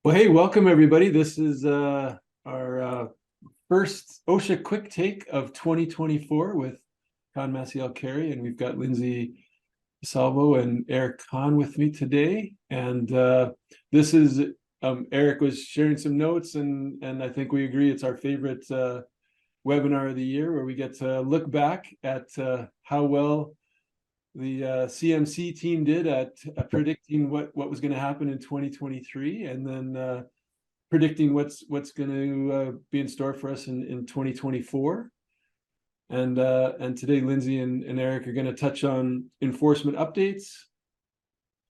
Well, hey, welcome everybody. This is our first OSHA Quick Take of 2024 with Conn Maciel Carey, and we've got Lindsay Salvo and Eric Conn with me today. And this is Eric was sharing some notes, and I think we agree it's our favorite webinar of the year, where we get to look back at how well the CMC team did at predicting what was going to happen in 2023, and then predicting what's going to be in store for us in 2024. And today, Lindsay and Eric are going to touch on enforcement updates,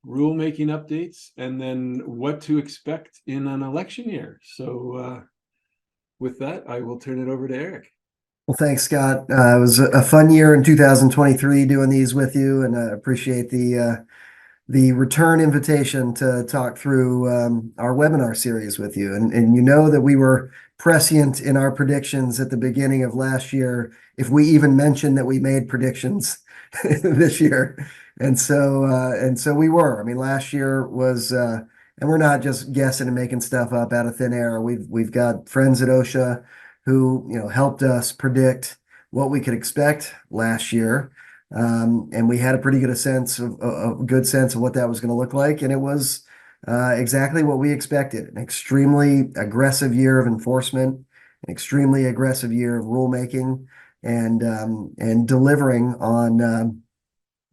rulemaking updates, and then what to expect in an election year. So with that, I will turn it over to Eric. Well, thanks, Scott. It was a fun year in 2023 doing these with you, and I appreciate the return invitation to talk through our webinar series with you. And you know that we were prescient in our predictions at the beginning of last year, if we even mentioned that we made predictions this year. And so we were. I mean, last year was, and we're not just guessing and making stuff up out of thin air. We've got friends at OSHA who helped us predict what we could expect last year. And we had a pretty good sense of what that was going to look like. And it was exactly what we expected: an extremely aggressive year of enforcement, an extremely aggressive year of rulemaking, and delivering on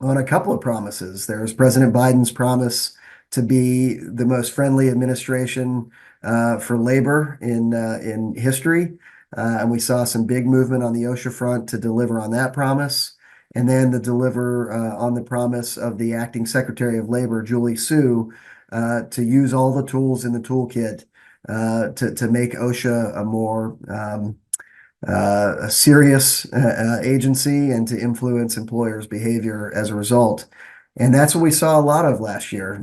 a couple of promises. There's President Biden's promise to be the most friendly administration for labor in history. And we saw some big movement on the OSHA front to deliver on that promise. And then to deliver on the promise of the acting Secretary of Labor, Julie Su, to use all the tools in the toolkit to make OSHA a more a serious agency, and to influence employers' behavior as a result. And that's what we saw a lot of last year,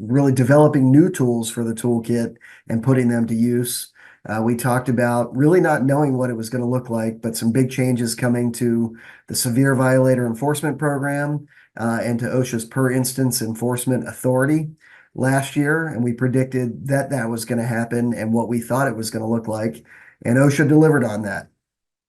really developing new tools for the toolkit and putting them to use. We talked about really not knowing what it was going to look like, but some big changes coming to the Severe Violator Enforcement Program and to OSHA's per instance enforcement authority last year. And we predicted that that was going to happen and what we thought it was going to look like. And OSHA delivered on that.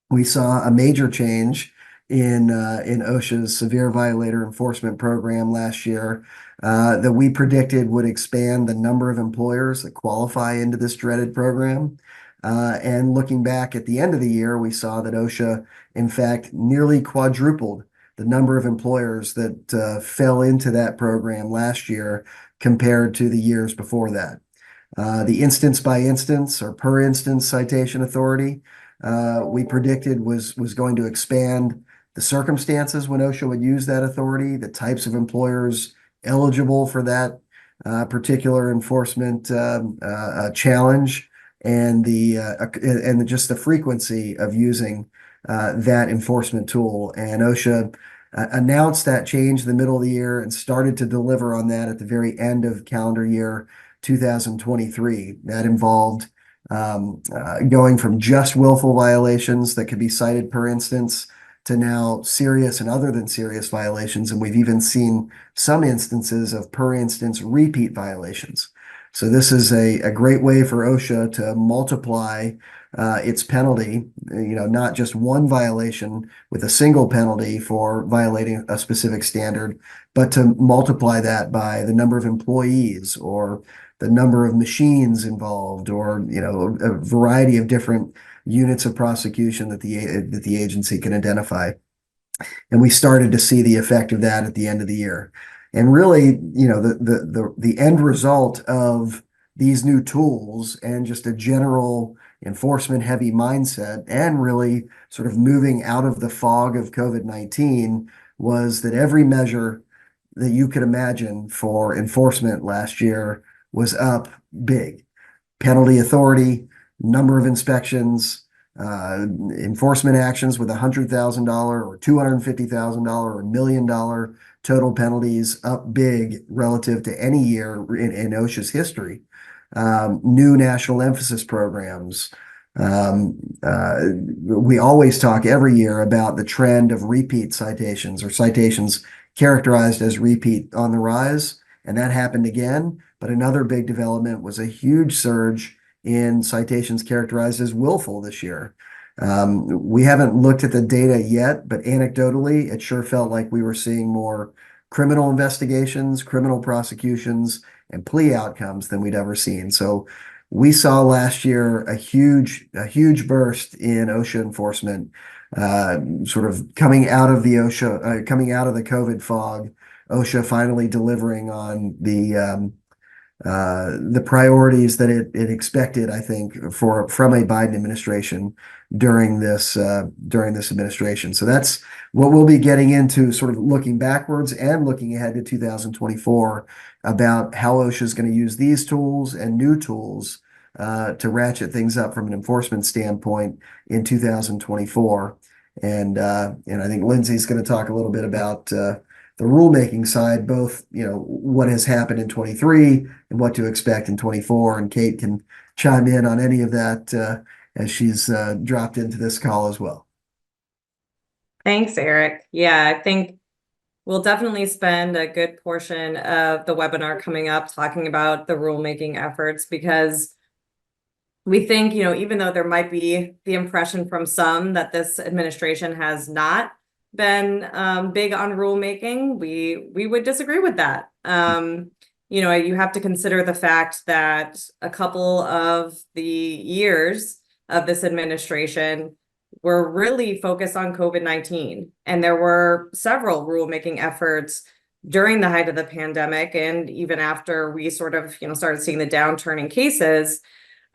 We saw a major change in OSHA's Severe Violator Enforcement Program last year that we predicted would expand the number of employers that qualify into this dreaded program. And looking back at the end of the year, we saw that OSHA, in fact, nearly quadrupled the number of employers that fell into that program last year compared to the years before that. The instance by instance or per instance citation authority we predicted was going to expand the circumstances when OSHA would use that authority, the types of employers eligible for that particular enforcement challenge, and just the frequency of using that enforcement tool. And OSHA announced that change in the middle of the year and started to deliver on that at the very end of calendar year 2023. That involved going from just willful violations that could be cited per instance to now serious and other than serious violations. And we've even seen some instances of per instance repeat violations. So this is a great way for OSHA to multiply its penalty, not just one violation with a single penalty for violating a specific standard, but to multiply that by the number of employees or the number of machines involved, or a variety of different units of prosecution that the agency can identify. And we started to see the effect of that at the end of the year. And really, the end result of these new tools and just a general enforcement heavy mindset, and really sort of moving out of the fog of COVID-19, was that every measure that you could imagine for enforcement last year was up big. Penalty authority, number of inspections, enforcement actions with $100,000 or $250,000 or $1 million total penalties up big relative to any year in OSHA's history. New national emphasis programs. We always talk every year about the trend of repeat citations, or citations characterized as repeat, on the rise. and that happened again. But another big development was a huge surge in citations characterized as willful this year. We haven't looked at the data yet, but anecdotally, it sure felt like we were seeing more criminal investigations, criminal prosecutions, and plea outcomes than we'd ever seen. So we saw last year a huge burst in OSHA enforcement, sort of coming out of the COVID fog. OSHA finally delivering on the priorities that it expected, I think, from a Biden administration during this administration. So that's what we'll be getting into, sort of looking backwards and looking ahead to 2024 about how OSHA is going to use these tools and new tools to ratchet things up from an enforcement standpoint in 2024. And I think Lindsay's going to talk a little bit about the rulemaking side, both, what has happened in 23 and what to expect in 24. And Kate can chime in on any of that as she's dropped into this call as well. Thanks, Eric. Yeah, I think we'll definitely spend a good portion of the webinar coming up talking about the rulemaking efforts, because we think, even though there might be the impression from some that this administration has not been big on rulemaking, we would disagree with that. You have to consider the fact that a couple of the years of this administration were really focused on COVID-19, and there were several rulemaking efforts during the height of the pandemic, and even after we sort of started seeing the downturn in cases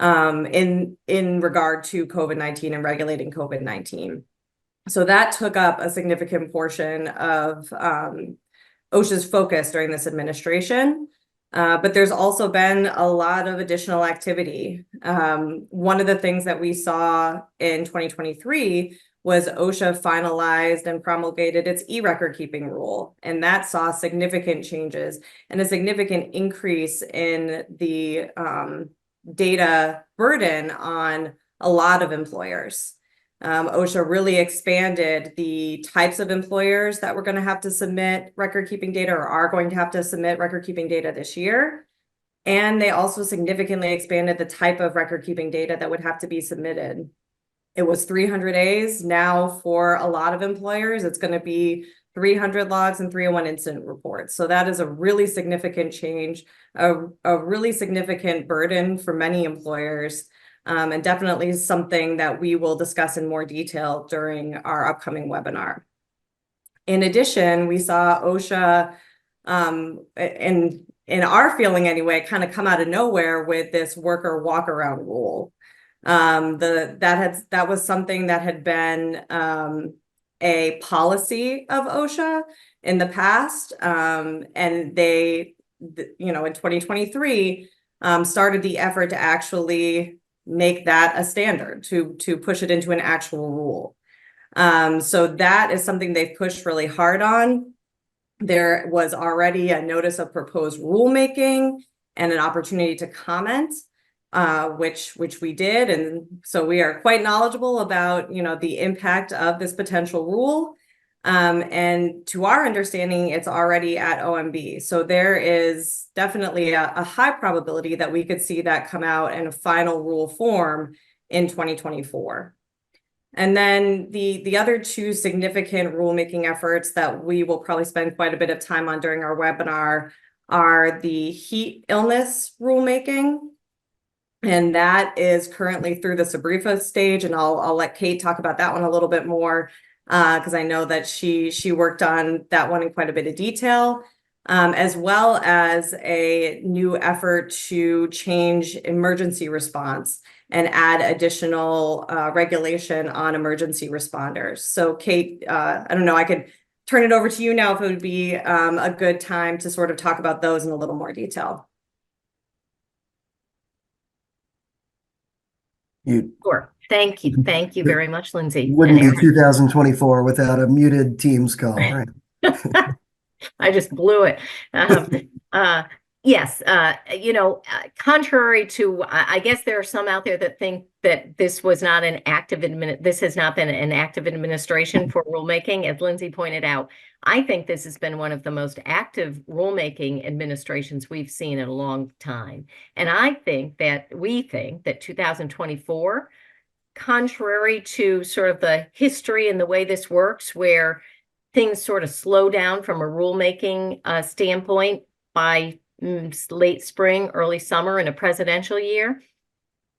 in regard to COVID-19 and regulating COVID-19. So that took up a significant portion of OSHA's focus during this administration. But there's also been a lot of additional activity. One of the things that we saw in 2023 was OSHA finalized and promulgated its E-Recordkeeping rule. And that saw significant changes and a significant increase in the data burden on a lot of employers. OSHA really expanded the types of employers that were going to have to submit record-keeping data or are going to have to submit record-keeping data this year. And they also significantly expanded the type of record-keeping data that would have to be submitted. It was 300 A's. Now, for a lot of employers, it's going to be 300 logs and 301 incident reports. So that is a really significant change, a really significant burden for many employers. And definitely something that we will discuss in more detail during our upcoming webinar. In addition, we saw OSHA, in our feeling anyway, kind of come out of nowhere with this worker walkaround rule. That was something that had been a policy of OSHA in the past, and they, in 2023, started the effort to actually make that a standard, to push it into an actual rule. So that is something they've pushed really hard on. There was already a notice of proposed rulemaking and an opportunity to comment, which we did. And so we are quite knowledgeable about, the impact of this potential rule. And to our understanding, it's already at OMB. So there is definitely a high probability that we could see that come out in a final rule form in 2024. And then the other two significant rulemaking efforts that we will probably spend quite a bit of time on during our webinar are the heat illness rulemaking. And that is currently through the SBREFA stage. And I'll let Kate talk about that one a little bit more, because I know that she worked on that one in quite a bit of detail, as well as a new effort to change emergency response and add additional regulation on emergency responders. So Kate, I don't know, I could turn it over to you now if it would be a good time to sort of talk about those in a little more detail. Sure. Thank you. Thank you very much, Lindsay. Wouldn't be 2024 without a muted Teams call, right? I just blew it. Yes, contrary to, I guess there are some out there that think that this was not an this has not been an active administration for rulemaking. As Lindsay pointed out, I think this has been one of the most active rulemaking administrations we've seen in a long time. And we think that 2024, contrary to sort of the history and the way this works, where things sort of slow down from a rulemaking standpoint by late spring, early summer in a presidential year.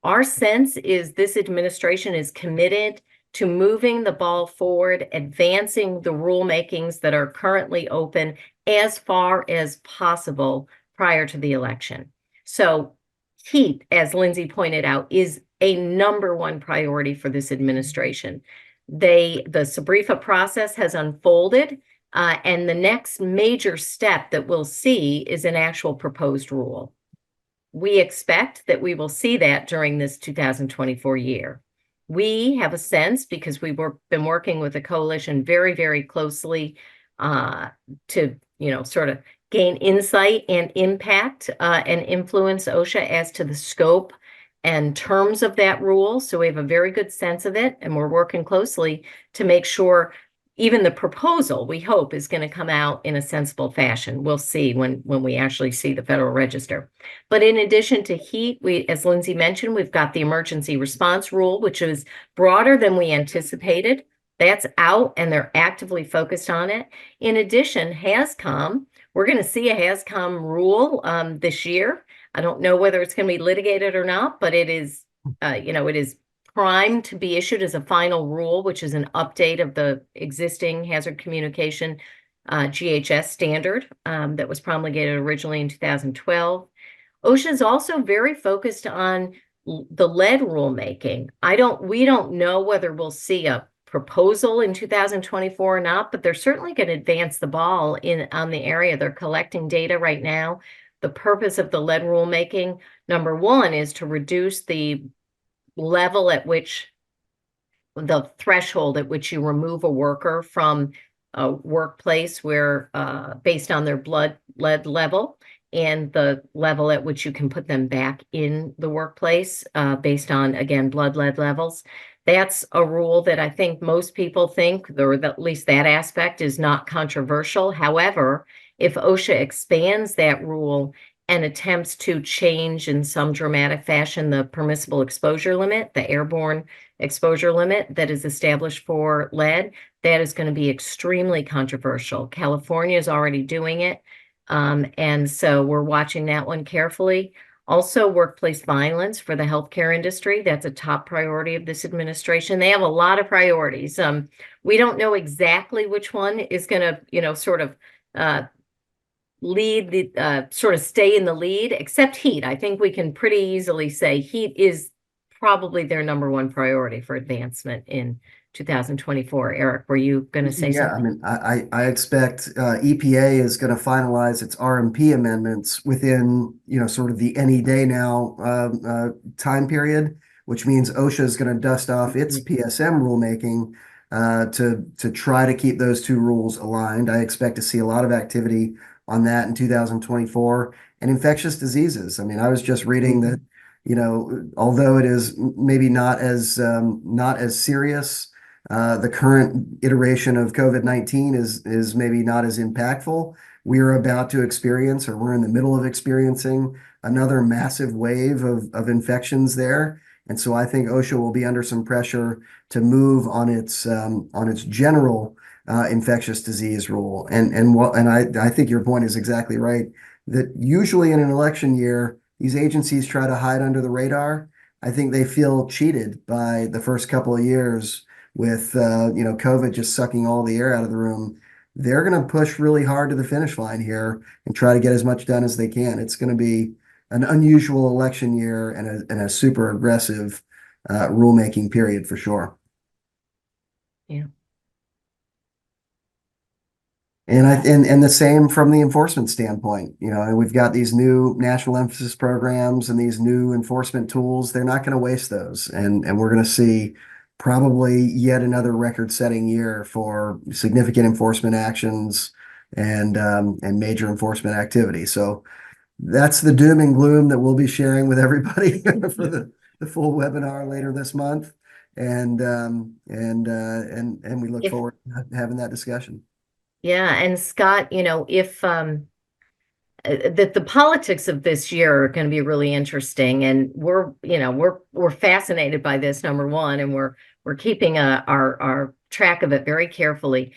Our sense is this administration is committed to moving the ball forward, advancing the rulemakings that are currently open as far as possible prior to the election. So heat, as Lindsay pointed out, is a #1 priority for this administration. The SBREFA process has unfolded. And the next major step that we'll see is an actual proposed rule. We expect that we will see that during this 2024 year. We have a sense, because we've been working with the coalition very, very closely to, sort of gain insight and impact and influence OSHA as to the scope and terms of that rule. So we have a very good sense of it, and we're working closely to make sure even the proposal, we hope, is going to come out in a sensible fashion. We'll see when we actually see the Federal Register. But in addition to heat, as Lindsay mentioned, we've got the emergency response rule, which is broader than we anticipated. That's out, and they're actively focused on it. In addition, HAZCOM, we're going to see a HAZCOM rule this year. I don't know whether it's going to be litigated or not, but it is, it is primed to be issued as a final rule, which is an update of the existing hazard communication GHS standard that was promulgated originally in 2012. OSHA is also very focused on the lead rulemaking. We don't know whether we'll see a proposal in 2024 or not, but they're certainly going to advance the ball on the area. They're collecting data right now. The purpose of the lead rulemaking, #1, is to reduce the level at which the threshold at which you remove a worker from a workplace where based on their blood lead level, and the level at which you can put them back in the workplace based on, again, blood lead levels. That's a rule that I think most people think, or at least that aspect, is not controversial. However, if OSHA expands that rule and attempts to change in some dramatic fashion the permissible exposure limit, the airborne exposure limit that is established for lead, that is going to be extremely controversial. California is already doing it, and so we're watching that one carefully. Also, workplace violence for the healthcare industry, that's a top priority of this administration. They have a lot of priorities. We don't know exactly which one is going to, sort of lead the sort of stay in the lead, except heat. I think we can pretty easily say heat is probably their #1 priority for advancement in 2024. Eric, were you going to say something? I mean, I expect EPA is going to finalize its RMP amendments within, sort of the any day now time period, which means OSHA is going to dust off its PSM rulemaking to try to keep those two rules aligned. I expect to see a lot of activity on that in 2024. And infectious diseases. I mean, I was just reading that, although it is maybe not as serious, the current iteration of COVID-19 is maybe not as impactful. We are about to experience, or we're in the middle of experiencing, another massive wave of infections there. And so I think OSHA will be under some pressure to move on its general infectious disease rule. And I think your point is exactly right, that usually in an election year, these agencies try to hide under the radar. I think they feel cheated by the first couple of years with COVID just sucking all the air out of the room. They're going to push really hard to the finish line here and try to get as much done as they can. It's going to be an unusual election year and a super aggressive rulemaking period for sure. Yeah. And the same from the enforcement standpoint. We've got these new national emphasis programs and these new enforcement tools. They're not going to waste those, and we're going to see probably yet another record-setting year for significant enforcement actions and major enforcement activity. So that's the doom and gloom that we'll be sharing with everybody for the full webinar later this month. And we look If- forward to having that discussion. Yeah, and Scott, if that the politics of this year are going to be really interesting, and we're fascinated by this, number one, and we're keeping our track of it very carefully.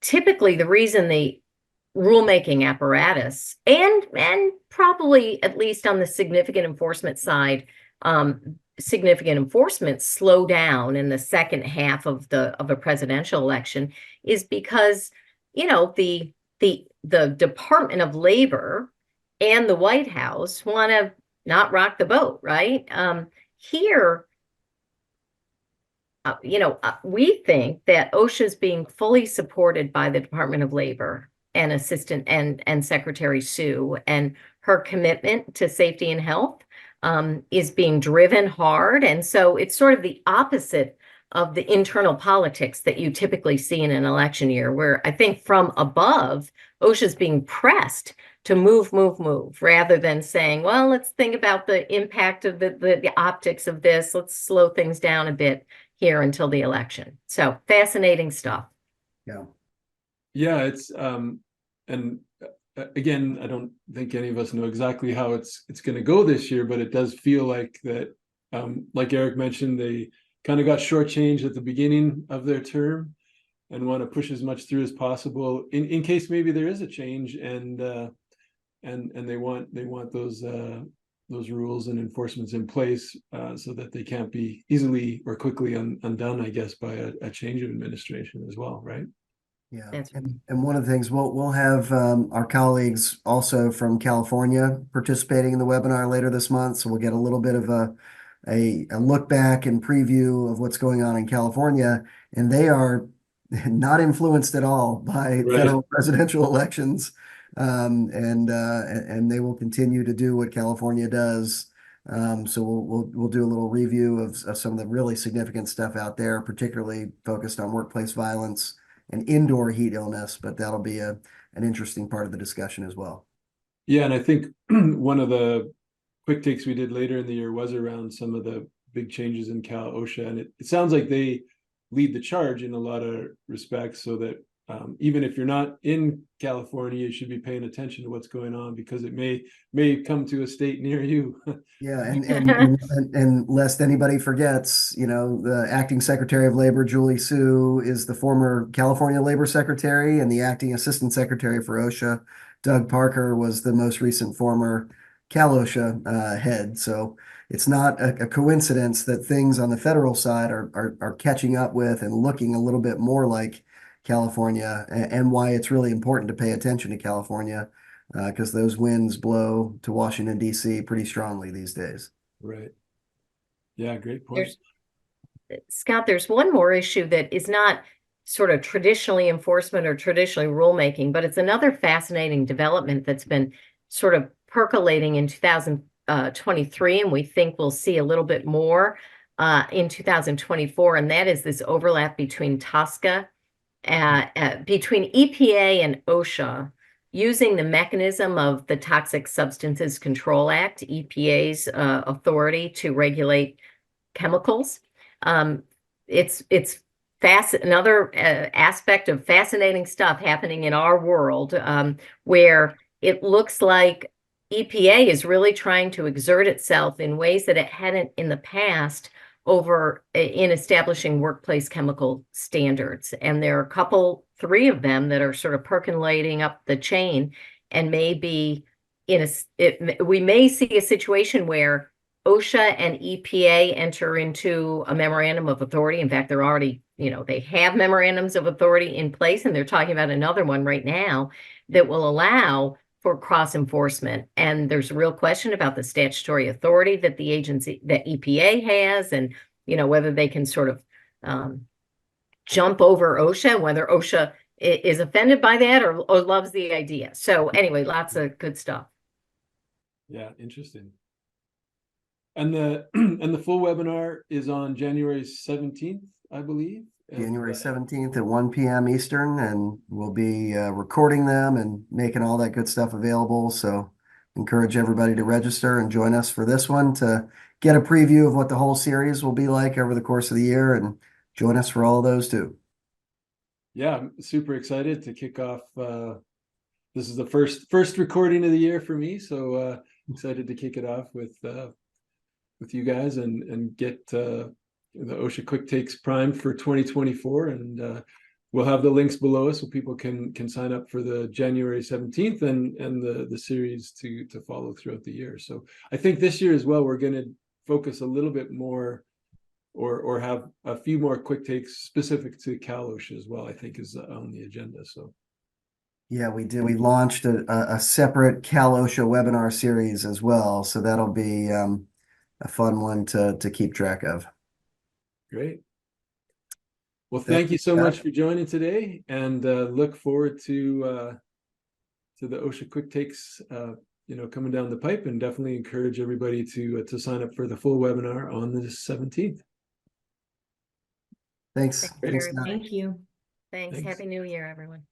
Typically, the reason the rulemaking apparatus and probably at least on the significant enforcement side, significant enforcement slow down in the second half of a presidential election is because the Department of Labor and the White House want to not rock the boat, right? Here, we think that OSHA is being fully supported by the Department of Labor and Assistant and Secretary Sue, and her commitment to safety and health is being driven hard. And so it's sort of the opposite of the internal politics that you typically see in an election year, where I think from above, OSHA is being pressed to move, rather than saying, well, let's think about the impact of the optics of this. Let's slow things down a bit here until the election. So fascinating stuff. Yeah. Yeah, it's and again, I don't think any of us know exactly how it's going to go this year, but it does feel like that, like Eric mentioned, they kind of got shortchanged at the beginning of their term and want to push as much through as possible in case maybe there is a change, and they want those rules and enforcements in place so that they can't be easily or quickly undone, I guess, by a change of administration as well, right? Yeah, That's and one of the things we'll have our colleagues also from California participating in the webinar later this month, so we'll get a little bit of a look back and preview of what's going on in California, and they are not influenced at all by federal presidential elections, and they will continue to do what California does. So we'll do a little review of some of the really significant stuff out there, particularly focused on workplace violence and indoor heat illness, but that'll be an interesting part of the discussion as well. Yeah, and I think one of the quick takes we did later in the year was around some of the big changes in Cal OSHA, and it sounds like they lead the charge in a lot of respects, so that even if you're not in California, you should be paying attention to what's going on, because it may come to a state near you. Yeah, and lest anybody forgets, the acting Secretary of Labor, Julie Sue, is the former California Labor Secretary, and the acting Assistant Secretary for OSHA, Doug Parker, was the most recent former Cal OSHA head. So it's not a coincidence that things on the federal side are catching up with and looking a little bit more like California, and why it's really important to pay attention to California, because those winds blow to Washington, D.C. pretty strongly these days. Right. Yeah, great point. Scott, there's one more issue that is not sort of traditionally enforcement or traditionally rulemaking, but it's another fascinating development that's been sort of percolating in 2023, and we think we'll see a little bit more in 2024, and that is this overlap between TSCA, between EPA and OSHA, using the mechanism of the Toxic Substances Control Act, EPA's authority to regulate chemicals. It's another aspect of fascinating stuff happening in our world, where it looks like EPA is really trying to exert itself in ways that it hadn't in the past in establishing workplace chemical standards. And there are three of them that are sort of percolating up the chain, and maybe we may see a situation where OSHA and EPA enter into a memorandum of authority. In fact, they're already, they have memorandums of authority in place, and they're talking about another one right now that will allow for cross enforcement. And there's a real question about the statutory authority that that EPA has, and whether they can sort of jump over OSHA, whether OSHA is offended by that or loves the idea. So anyway, lots of good stuff. Yeah, interesting. And the full webinar is on January 17th, I believe. January 17th at 1 p.m. Eastern, and we'll be recording them and making all that good stuff available. So encourage everybody to register and join us for this one to get a preview of what the whole series will be like over the course of the year, and join us for all of those too. Yeah, I'm super excited to kick off. This is the first recording of the year for me, so excited to kick it off with you guys and get the OSHA Quicktakes primed for 2024, and we'll have the links below so people can sign up for the January 17th and the series to follow throughout the year. So I think this year as well, we're going to focus a little bit more or have a few more quick takes specific to Cal OSHA as well, I think is on the agenda. So yeah, we did. We launched a separate Cal OSHA webinar series as well, so that'll be a fun one to keep track of. great. Well, thank you so much for joining today, and look forward to the OSHA Quick Takes, coming down the pipe, and definitely encourage everybody to sign up for the full webinar on the 17th. Thanks. Thank you. Thank you. Thanks. Thanks. Happy New Year, everyone.